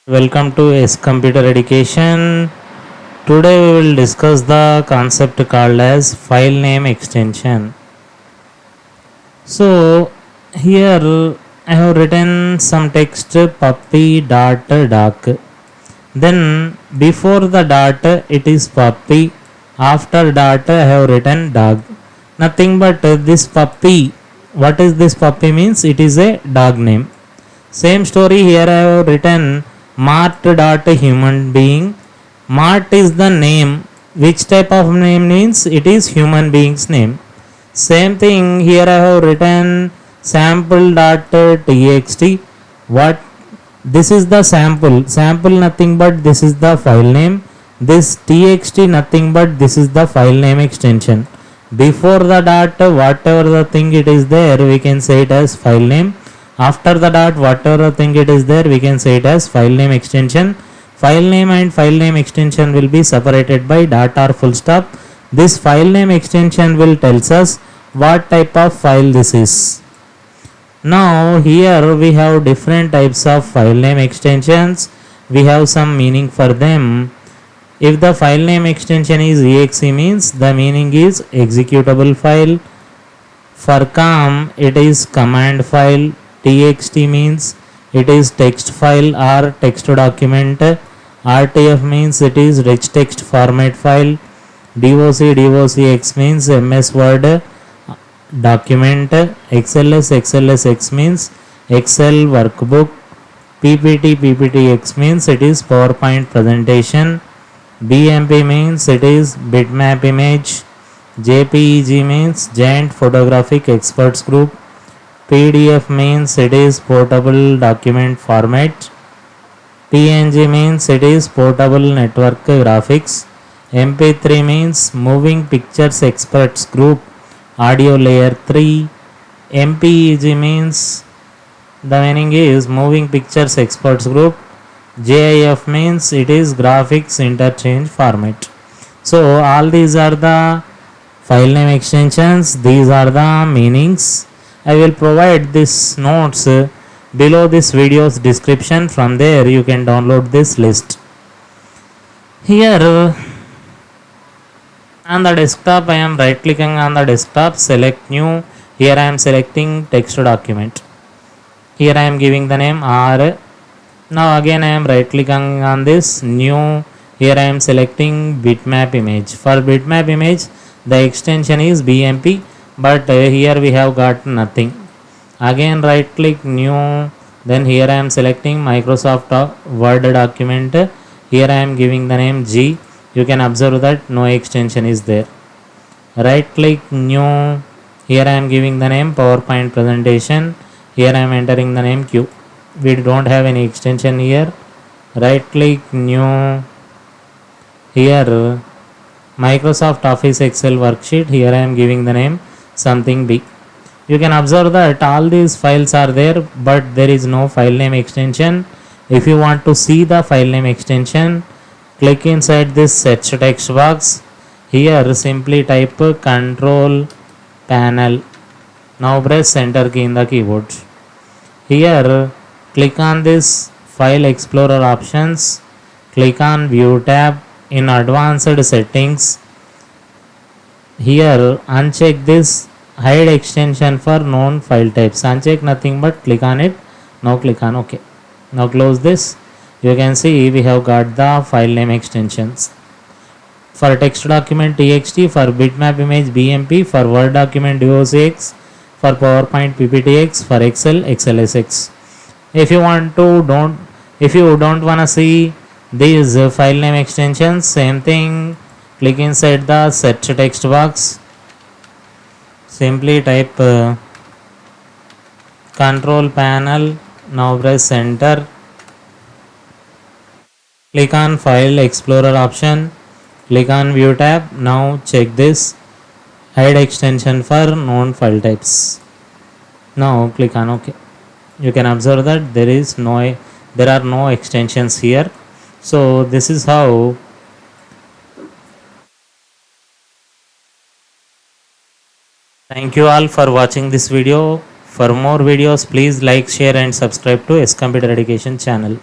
Welcome to S Computer Education. Today we will discuss the concept called as file name extension. So here I have written some text puppy.doc. Then before the dot it is puppy. After dot I have written dog. Nothing but this puppy. What is this puppy means? It is a dog name. Same story here I have written Mart dot human being. Mart is the name. Which type of name means? It is human being's name. Same thing here I have written sample dot txt. What? This is the sample. Sample nothing but this is the file name. This txt nothing but this is the file name extension. Before the dot whatever the thing it is there we can say it as file name. After the dot whatever thing it is there we can say it as file name extension. File name and file name extension will be separated by dot or full stop. This file name extension will tells us what type of file this is. Now here we have different types of file name extensions. We have some meaning for them. If the file name extension is exe means the meaning is executable file. For com it is command file. txt means it is text file or text document. rtf means it is rich text format file. docx means ms word document. xlsx means excel workbook. pptx means it is PowerPoint presentation. bmp means it is bitmap image. jpeg means giant photographic experts group. PDF means it is portable document format. PNG means it is portable network graphics. MP3 means moving pictures experts group audio layer 3. MPEG means the meaning is moving pictures experts group. GIF means it is graphics interchange format. So all these are the file name extensions. These are the meanings. I will provide this notes below this video's description. From there you can download this list. Here on the desktop I am right clicking on the desktop, select new. Here I am selecting text document. Here I am giving the name R. Now again I am right clicking on this new. Here I am selecting bitmap image. For bitmap image the extension is BMP, but here we have got nothing. Again right click new. Then here I am selecting Microsoft Word document. Here I am giving the name G. You can observe that no extension is there. Right click new. Here I am giving the name PowerPoint presentation. Here I am entering the name Q. We don't have any extension here. Right click new. Here Microsoft Office Excel worksheet. Here I am giving the name something big. You can observe that all these files are there, but there is no file name extension. If you want to see the file name extension, click inside this search text box. Here simply type control panel. Now press enter key in the keyboard. Here click on this file explorer options. Click on view tab. In advanced settings, here uncheck this hide extension for known file types. Uncheck nothing but click on it. Now click on OK. Now close this. You can see we have got the file name extensions. For text document txt, for bitmap image BMP, for word document docx, for PowerPoint pptx, for Excel xlsx. If you don't want to see these file name extensions, same thing, click inside the search text box. Simply type control panel. Now press enter. Click on file explorer option. Click on view tab. Now check this hide extension for known file types. Now click on OK. You can observe that there are no extensions here. So this is how thank you all for watching this video. For more videos please like, share and subscribe to S Computer Education channel.